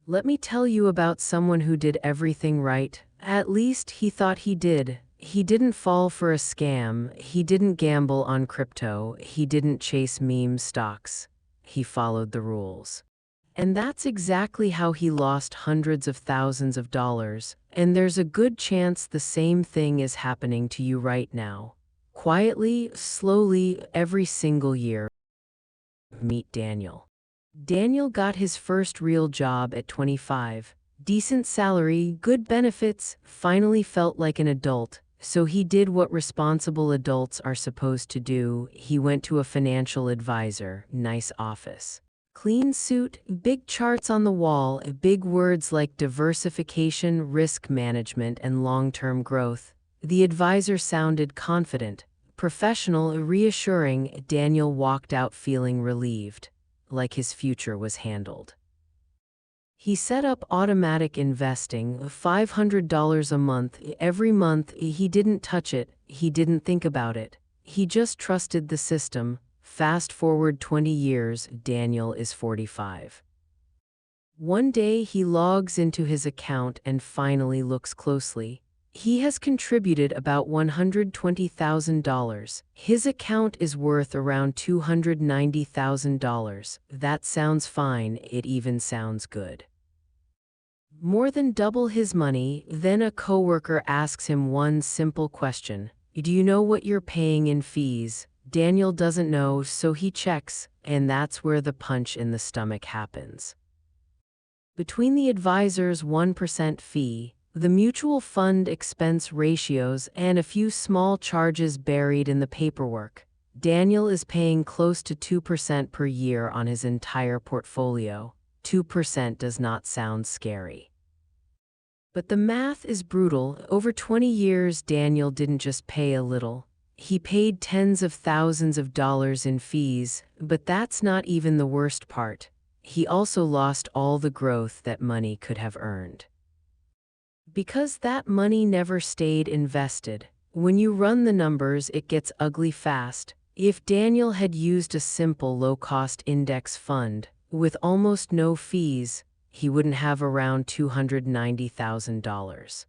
Let me tell you about someone who did everything right. At least he thought he did. He didn't fall for a scam. He didn't gamble on crypto. He didn't chase meme stocks. He followed the rules. And that's exactly how he lost hundreds of thousands of dollars. And there's a good chance the same thing is happening to you right now. Quietly, slowly, every single year. Meet Daniel. Daniel got his first real job at 25. Decent salary, good benefits, finally felt like an adult. So he did what responsible adults are supposed to do. He went to a financial advisor, nice office. Clean suit, big charts on the wall, big words like diversification, risk management, and long-term growth. The advisor sounded confident, professional, reassuring. Daniel walked out feeling relieved, like his future was handled. He set up automatic investing, $500 a month. Every month, he didn't touch it, he didn't think about it. He just trusted the system. Fast forward 20 years, Daniel is 45. One day he logs into his account and finally looks closely. He has contributed about $120,000. His account is worth around $290,000. That sounds fine, it even sounds good. More than double his money. Then a coworker asks him one simple question. Do you know what you're paying in fees? Daniel doesn't know, so he checks, and that's where the punch in the stomach happens. Between the advisor's 1% fee, the mutual fund expense ratios, and a few small charges buried in the paperwork, Daniel is paying close to 2% per year on his entire portfolio. 2% does not sound scary. But the math is brutal. Over 20 years, Daniel didn't just pay a little. He paid tens of thousands of dollars in fees, but that's not even the worst part. He also lost all the growth that money could have earned. Because that money never stayed invested. When you run the numbers, it gets ugly fast. If Daniel had used a simple low-cost index fund, with almost no fees, he wouldn't have around $290,000.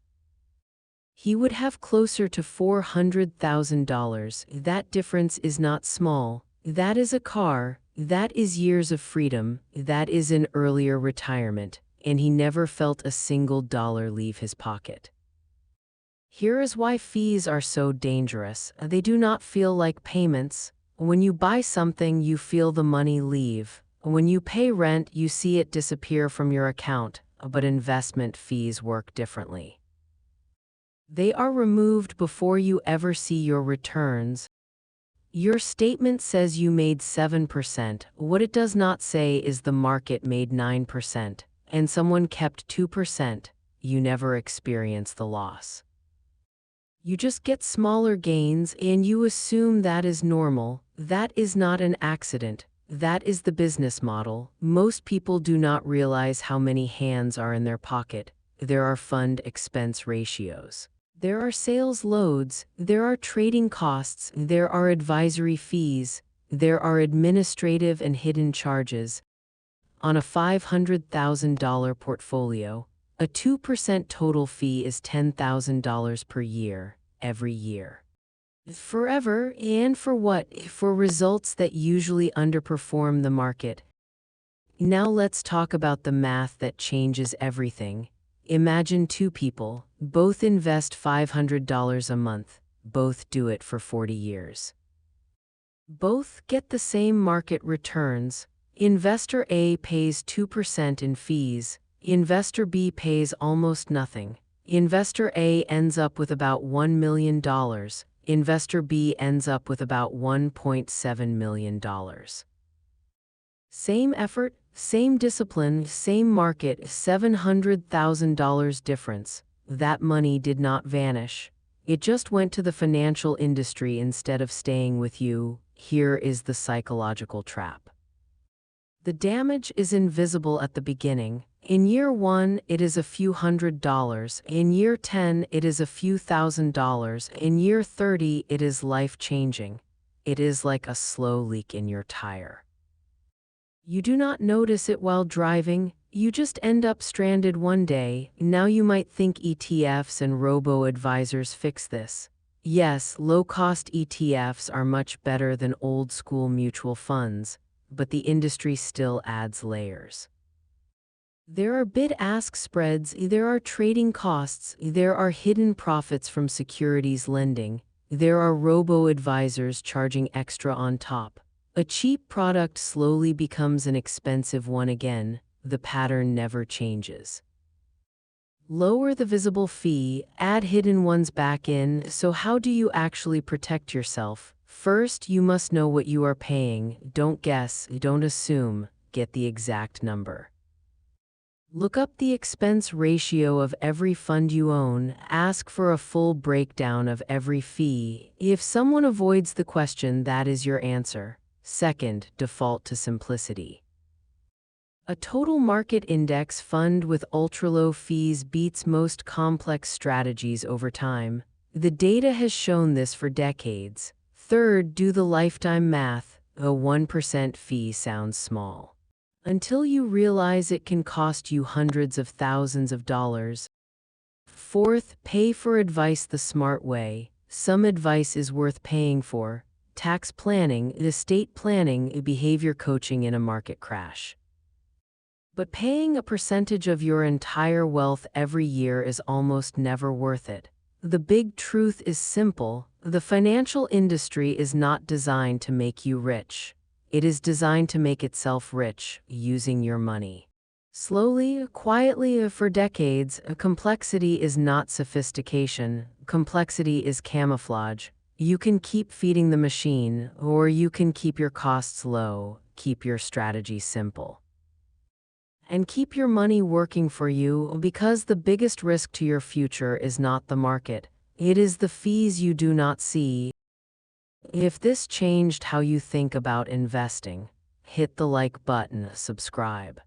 He would have closer to $400,000. That difference is not small. That is a car, that is years of freedom, that is an earlier retirement, and he never felt a single dollar leave his pocket. Here is why fees are so dangerous. They do not feel like payments. When you buy something, you feel the money leave. When you pay rent, you see it disappear from your account, but investment fees work differently. They are removed before you ever see your returns. Your statement says you made 7%. What it does not say is the market made 9%, and someone kept 2%. You never experience the loss. You just get smaller gains and you assume that is normal. That is not an accident. That is the business model. Most people do not realize how many hands are in their pocket. There are fund expense ratios. There are sales loads, there are trading costs, there are advisory fees, there are administrative and hidden charges. On a $500,000 portfolio, a 2% total fee is $10,000 per year, every year. Forever, and for what? For results that usually underperform the market. Now let's talk about the math that changes everything. Imagine two people, both invest $500 a month, both do it for 40 years. Both get the same market returns. Investor A pays 2% in fees, Investor B pays almost nothing. Investor A ends up with about $1 million, Investor B ends up with about $1.7 million. Same effort, same discipline, same market, $700,000 difference. That money did not vanish. It just went to the financial industry instead of staying with you. Here is the psychological trap. The damage is invisible at the beginning. In year 1, it is a few $100s. In year 10, it is a few $1,000s. In year 30, it is life-changing. It is like a slow leak in your tire. You do not notice it while driving. You just end up stranded one day. Now you might think ETFs and robo-advisors fix this. Yes, low-cost ETFs are much better than old-school mutual funds, but the industry still adds layers. There are bid-ask spreads, there are trading costs, there are hidden profits from securities lending, there are robo-advisors charging extra on top. A cheap product slowly becomes an expensive one again. The pattern never changes. Lower the visible fee, add hidden ones back in. So how do you actually protect yourself? First, you must know what you are paying. Don't guess, don't assume, get the exact number. Look up the expense ratio of every fund you own. Ask for a full breakdown of every fee. If someone avoids the question, that is your answer. Second, default to simplicity. A total market index fund with ultra-low fees beats most complex strategies over time. The data has shown this for decades. Third, do the lifetime math. A 1% fee sounds small, until you realize it can cost you hundreds of thousands of dollars. Fourth, pay for advice the smart way. Some advice is worth paying for. Tax planning, estate planning, behavior coaching in a market crash. But paying a percentage of your entire wealth every year is almost never worth it. The big truth is simple. The financial industry is not designed to make you rich. It is designed to make itself rich, using your money. Slowly, quietly, for decades, complexity is not sophistication. Complexity is camouflage. You can keep feeding the machine, or you can keep your costs low, keep your strategy simple, and keep your money working for you, because the biggest risk to your future is not the market. It is the fees you do not see. If this changed how you think about investing, hit the like button, subscribe,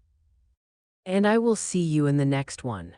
and I will see you in the next one.